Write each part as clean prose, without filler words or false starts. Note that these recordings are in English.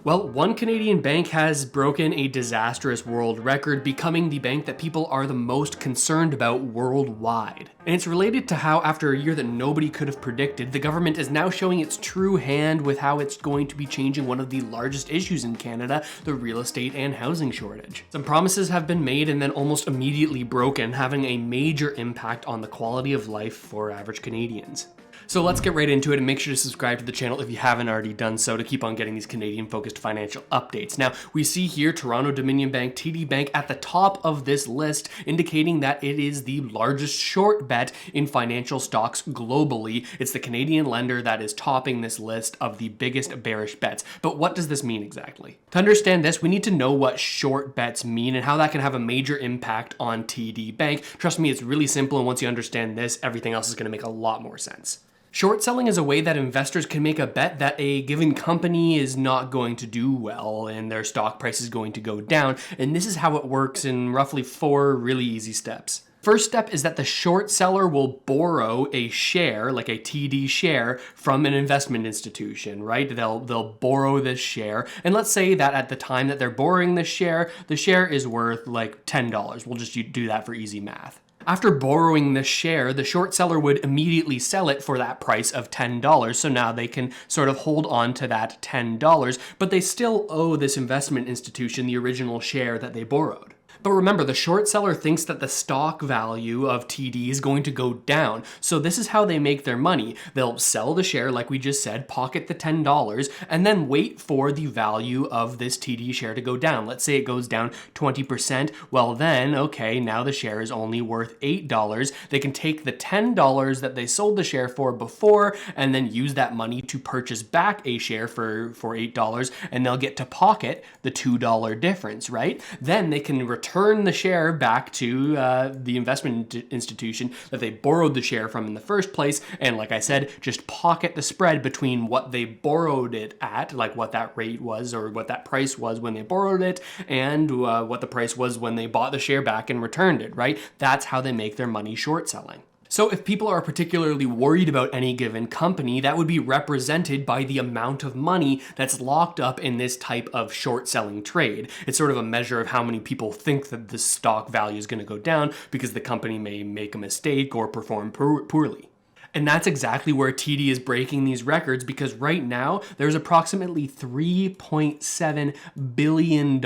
Well, one Canadian bank has broken a disastrous world record, becoming the bank that people are the most concerned about worldwide. And it's related to how, after a year that nobody could have predicted, the government is now showing its true hand with how it's going to be changing one of the largest issues in Canada, the real estate and housing shortage. Some promises have been made and then almost immediately broken, having a major impact on the quality of life for average Canadians. So let's get right into it, and make sure to subscribe to the channel if you haven't already done so to keep on getting these Canadian-focused financial updates. Now, we see here Toronto-Dominion Bank, TD Bank at the top of this list, indicating that it is the largest short bet in financial stocks globally. It's the Canadian lender that is topping this list of the biggest bearish bets. But what does this mean exactly? To understand this, we need to know what short bets mean and how that can have a major impact on TD Bank. Trust me, it's really simple, and once you understand this, everything else is going to make a lot more sense. Short selling is a way that investors can make a bet that a given company is not going to do well and their stock price is going to go down, and this is how it works in roughly 4 really easy steps. First step is that the short seller will borrow a share, like a TD share, from an investment institution, right? They'll borrow this share, and let's say that at the time that they're borrowing this share, the share is worth like $10. We'll just do that for easy math. After borrowing this share, the short seller would immediately sell it for that price of $10. So now they can sort of hold on to that $10, but they still owe this investment institution the original share that they borrowed. But remember, the short seller thinks that the stock value of TD is going to go down. So this is how they make their money. They'll sell the share, like we just said, pocket the $10, and then wait for the value of this TD share to go down. Let's say it goes down 20%. Well then, okay, now the share is only worth $8. They can take the $10 that they sold the share for before and then use that money to purchase back a share for $8, and they'll get to pocket the $2 difference, right? Then they can return the share back to the investment institution that they borrowed the share from in the first place, and like I said, just pocket the spread between what they borrowed it at, like what that rate was or what that price was when they borrowed it, and what the price was when they bought the share back and returned it, right? That's how they make their money short selling. So if people are particularly worried about any given company, that would be represented by the amount of money that's locked up in this type of short selling trade. It's sort of a measure of how many people think that the stock value is going to go down because the company may make a mistake or perform poorly. And that's exactly where TD is breaking these records, because right now there's approximately $3.7 billion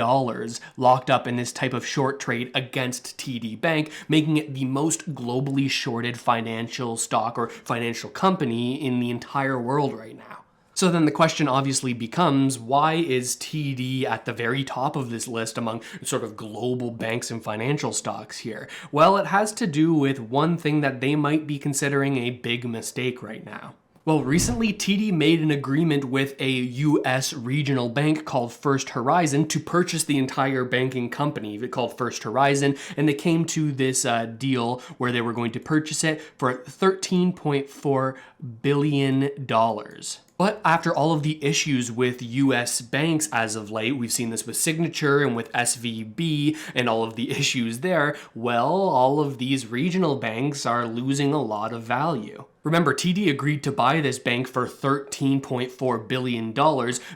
locked up in this type of short trade against TD Bank, making it the most globally shorted financial stock or financial company in the entire world right now. So then the question obviously becomes, why is TD at the very top of this list among sort of global banks and financial stocks here? Well, it has to do with one thing that they might be considering a big mistake right now. Well, recently TD made an agreement with a US regional bank called First Horizon to purchase the entire banking company called First Horizon, and they came to this deal where they were going to purchase it for $13.4 billion. But after all of the issues with US banks as of late, we've seen this with Signature and with SVB and all of the issues there, well, all of these regional banks are losing a lot of value. Remember, TD agreed to buy this bank for $13.4 billion,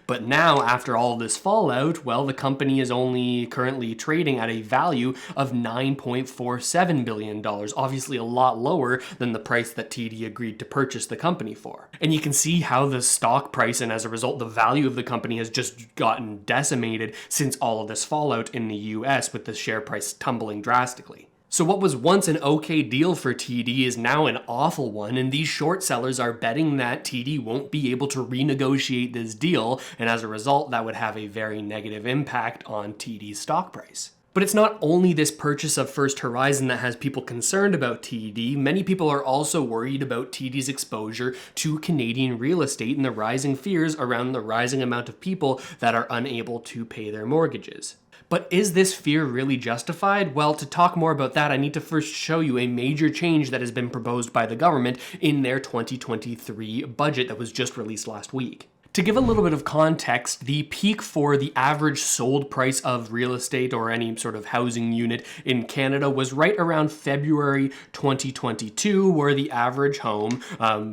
but now, after all this fallout, well, the company is only currently trading at a value of $9.47 billion, obviously a lot lower than the price that TD agreed to purchase the company for. And you can see how the stock price, and as a result, the value of the company has just gotten decimated since all of this fallout in the US, with the share price tumbling drastically. So what was once an okay deal for TD is now an awful one, and these short sellers are betting that TD won't be able to renegotiate this deal, and as a result, that would have a very negative impact on TD's stock price. But it's not only this purchase of First Horizon that has people concerned about TD. Many people are also worried about TD's exposure to Canadian real estate and the rising fears around the rising amount of people that are unable to pay their mortgages. But is this fear really justified? Well, to talk more about that, I need to first show you a major change that has been proposed by the government in their 2023 budget that was just released last week. To give a little bit of context, the peak for the average sold price of real estate or any sort of housing unit in Canada was right around February 2022, where the average home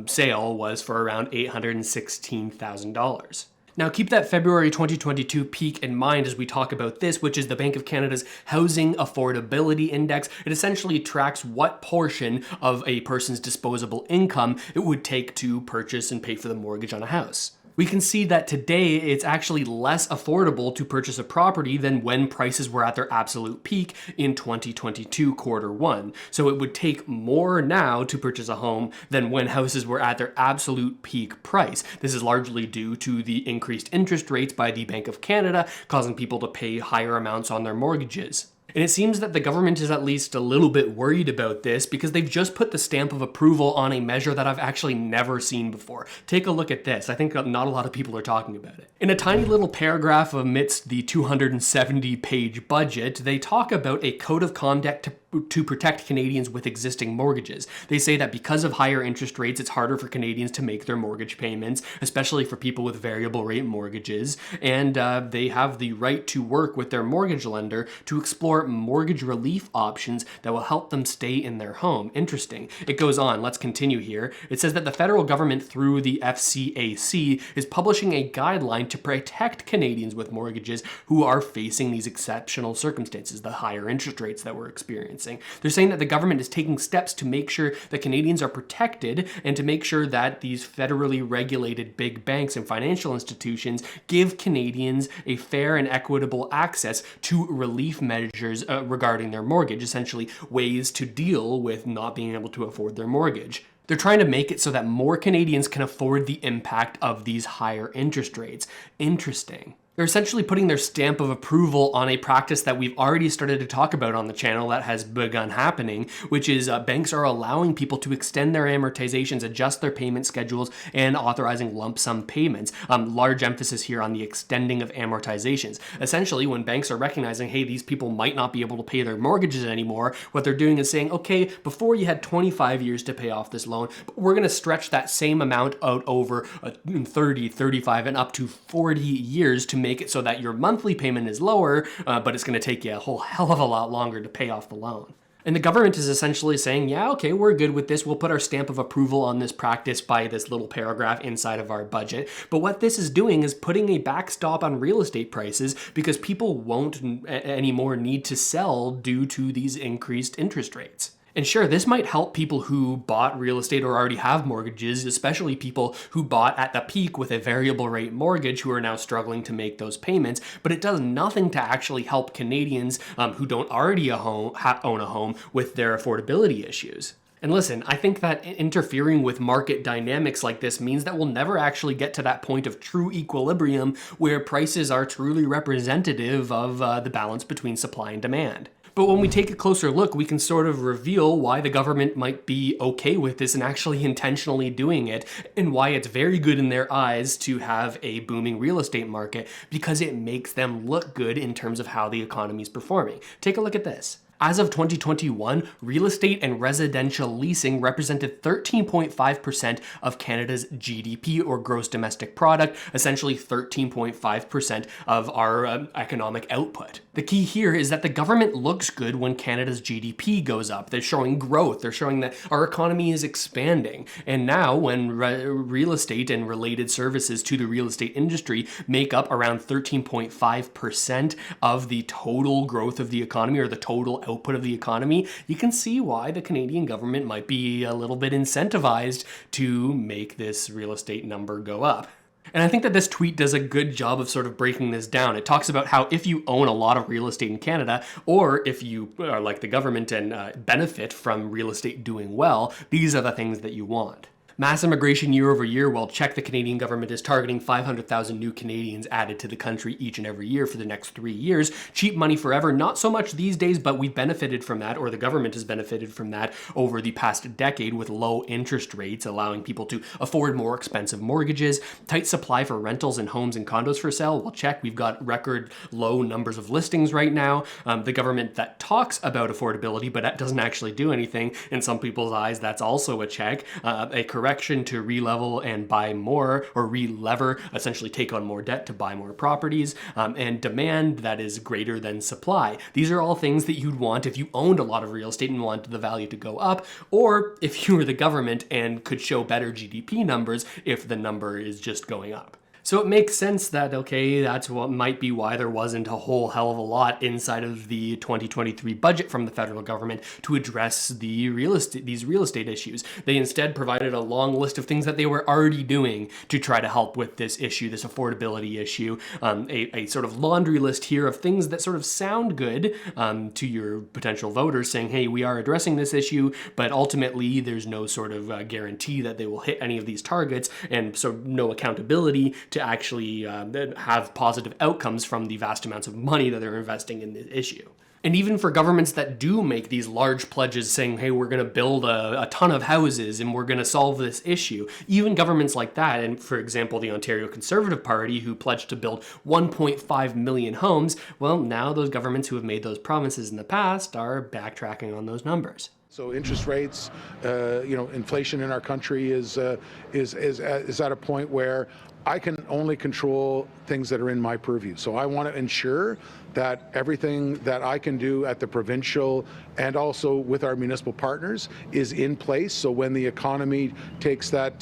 sale was for around $816,000. Now keep that February 2022 peak in mind as we talk about this, which is the Bank of Canada's Housing Affordability Index. It essentially tracks what portion of a person's disposable income it would take to purchase and pay for the mortgage on a house. We can see that today it's actually less affordable to purchase a property than when prices were at their absolute peak in 2022 quarter one. So it would take more now to purchase a home than when houses were at their absolute peak price. This is largely due to the increased interest rates by the Bank of Canada, causing people to pay higher amounts on their mortgages. And it seems that the government is at least a little bit worried about this because they've just put the stamp of approval on a measure that I've actually never seen before. Take a look at this. I think not a lot of people are talking about it. In a tiny little paragraph amidst the 270-page budget, they talk about a code of conduct to protect Canadians with existing mortgages. They say that because of higher interest rates, it's harder for Canadians to make their mortgage payments, especially for people with variable rate mortgages, and they have the right to work with their mortgage lender to explore mortgage relief options that will help them stay in their home. Interesting. It goes on. Let's continue here. It says that the federal government, through the FCAC, is publishing a guideline to protect Canadians with mortgages who are facing these exceptional circumstances, the higher interest rates that we're experiencing. They're saying that the government is taking steps to make sure that Canadians are protected and to make sure that these federally regulated big banks and financial institutions give Canadians a fair and equitable access to relief measures regarding their mortgage, essentially ways to deal with not being able to afford their mortgage. They're trying to make it so that more Canadians can afford the impact of these higher interest rates. Interesting. They're essentially putting their stamp of approval on a practice that we've already started to talk about on the channel that has begun happening, which is banks are allowing people to extend their amortizations, adjust their payment schedules, and authorizing lump sum payments. Large emphasis here on the extending of amortizations. Essentially, when banks are recognizing, hey, these people might not be able to pay their mortgages anymore, what they're doing is saying, okay, before you had 25 years to pay off this loan, but we're going to stretch that same amount out over 30, 35, and up to 40 years to make it so that your monthly payment is lower, but it's going to take you a whole hell of a lot longer to pay off the loan. And the government is essentially saying, yeah, okay, we're good with this. We'll put our stamp of approval on this practice by this little paragraph inside of our budget. But what this is doing is putting a backstop on real estate prices because people won't anymore need to sell due to these increased interest rates. And sure, this might help people who bought real estate or already have mortgages, especially people who bought at the peak with a variable rate mortgage who are now struggling to make those payments, but it does nothing to actually help Canadians who don't already own a home with their affordability issues. And listen, I think that interfering with market dynamics like this means that we'll never actually get to that point of true equilibrium where prices are truly representative of the balance between supply and demand. But when we take a closer look, we can sort of reveal why the government might be okay with this and actually intentionally doing it, and why it's very good in their eyes to have a booming real estate market, because it makes them look good in terms of how the economy is performing. Take a look at this. As of 2021, real estate and residential leasing represented 13.5% of Canada's GDP, or gross domestic product, essentially 13.5% of our economic output. The key here is that the government looks good when Canada's GDP goes up. They're showing growth. They're showing that our economy is expanding. And now when real estate and related services to the real estate industry make up around 13.5% of the total growth of the economy, or the total output of the economy, you can see why the Canadian government might be a little bit incentivized to make this real estate number go up. And I think that this tweet does a good job of sort of breaking this down. It talks about how if you own a lot of real estate in Canada, or if you are like the government and benefit from real estate doing well, these are the things that you want. Mass immigration year over year, well, check, the Canadian government is targeting 500,000 new Canadians added to the country each and every year for the next 3 years. Cheap money forever, not so much these days, but we've benefited from that, or the government has benefited from that over the past decade with low interest rates, allowing people to afford more expensive mortgages. Tight supply for rentals and homes and condos for sale, well, check, we've got record low numbers of listings right now. The government that talks about affordability, but that doesn't actually do anything, in some people's eyes, that's also a check. A correction to re-level and buy more, or re-lever, essentially take on more debt to buy more properties, and demand that is greater than supply. These are all things that you'd want if you owned a lot of real estate and wanted the value to go up, or if you were the government and could show better GDP numbers if the number is just going up. So it makes sense that, okay, that's what might be why there wasn't a whole hell of a lot inside of the 2023 budget from the federal government to address these real estate issues. They instead provided a long list of things that they were already doing to try to help with this issue, this affordability issue, a sort of laundry list here of things that sort of sound good to your potential voters, saying, hey, we are addressing this issue, but ultimately there's no sort of guarantee that they will hit any of these targets, and so no accountability to actually have positive outcomes from the vast amounts of money that they're investing in this issue. And even for governments that do make these large pledges saying, hey, we're going to build a ton of houses and we're going to solve this issue, even governments like that, and for example, the Ontario Conservative Party, who pledged to build 1.5 million homes, well, now those governments who have made those promises in the past are backtracking on those numbers. So interest rates, inflation in our country is at a point where I can only control things that are in my purview. So I want to ensure that everything that I can do at the provincial and also with our municipal partners is in place. So when the economy takes that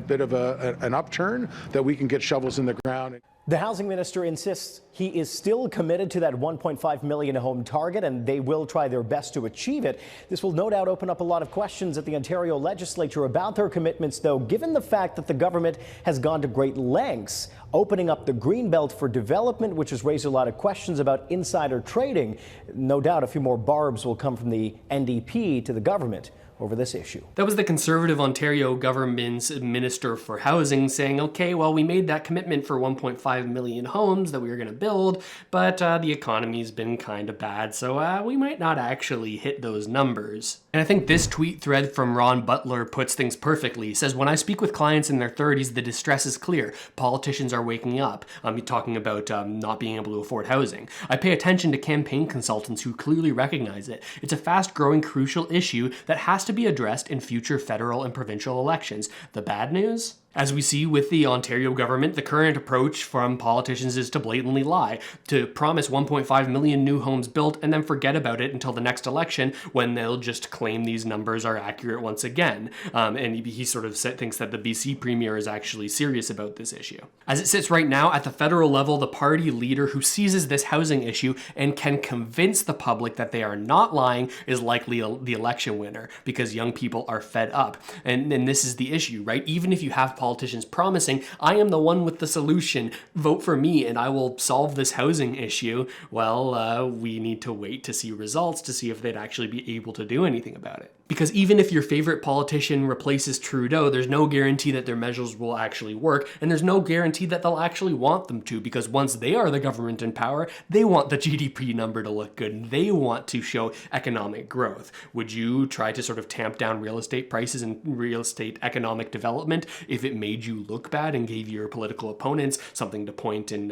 bit of an upturn, that we can get shovels in the ground. The housing minister insists he is still committed to that 1.5 million home target, and they will try their best to achieve it. This will no doubt open up a lot of questions at the Ontario legislature about their commitments, though, given the fact that the government has gone to great lengths opening up the Greenbelt for development, which has raised a lot of questions about insider trading. No doubt a few more barbs will come from the NDP to the government over this issue. That was the Conservative Ontario government's Minister for Housing saying, okay, well, we made that commitment for 1.5 million homes that we were going to build, but the economy's been kind of bad, so we might not actually hit those numbers. And I think this tweet thread from Ron Butler puts things perfectly. He says, when I speak with clients in their 30s, the distress is clear. Politicians are waking up. I'm talking about not being able to afford housing. I pay attention to campaign consultants who clearly recognize it. It's a fast-growing, crucial issue that has to be addressed in future federal and provincial elections. The bad news? As we see with the Ontario government, the current approach from politicians is to blatantly lie, to promise 1.5 million new homes built and then forget about it until the next election when they'll just claim these numbers are accurate once again. And he sort of thinks that the BC Premier is actually serious about this issue. As it sits right now at the federal level, the party leader who seizes this housing issue and can convince the public that they are not lying is likely the election winner, because young people are fed up. And this is the issue, right? Even if you have politicians promising, I am the one with the solution, vote for me and I will solve this housing issue, well, we need to wait to see results to see if they'd actually be able to do anything about it. Because even if your favorite politician replaces Trudeau, there's no guarantee that their measures will actually work, and there's no guarantee that they'll actually want them to, because once they are the government in power, they want the GDP number to look good, and they want to show economic growth. Would you try to sort of tamp down real estate prices and real estate economic development if it made you look bad and gave your political opponents something to point and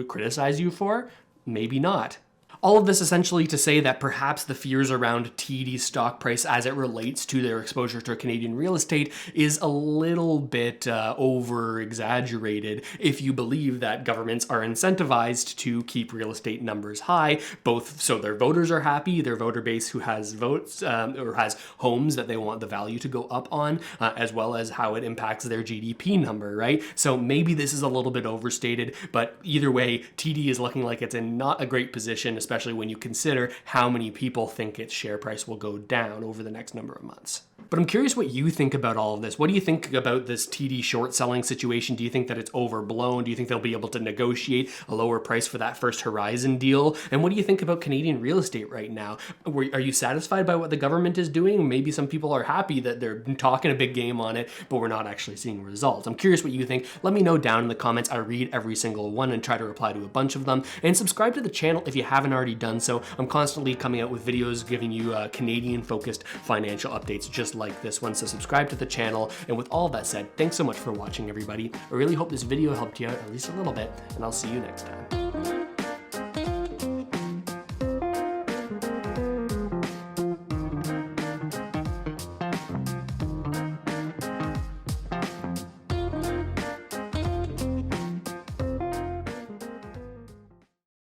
criticize you for? Maybe not. All of this essentially to say that perhaps the fears around TD's stock price as it relates to their exposure to Canadian real estate is a little bit over-exaggerated if you believe that governments are incentivized to keep real estate numbers high, both so their voters are happy, their voter base who has votes or has homes that they want the value to go up on, as well as how it impacts their GDP number, right? So maybe this is a little bit overstated, but either way, TD is looking like it's in not a great position, especially when you consider how many people think its share price will go down over the next number of months. But I'm curious what you think about all of this. What do you think about this TD short selling situation? Do you think that it's overblown? Do you think they'll be able to negotiate a lower price for that First Horizon deal? And what do you think about Canadian real estate right now? Are you satisfied by what the government is doing? Maybe some people are happy that they're talking a big game on it, but we're not actually seeing results. I'm curious what you think. Let me know down in the comments. I read every single one and try to reply to a bunch of them. And subscribe to the channel if you haven't already done so. I'm constantly coming out with videos giving you Canadian-focused financial updates just like this one, so subscribe to the channel. And with all that said, thanks so much for watching, everybody. I really hope this video helped you out at least a little bit, and I'll see you next time.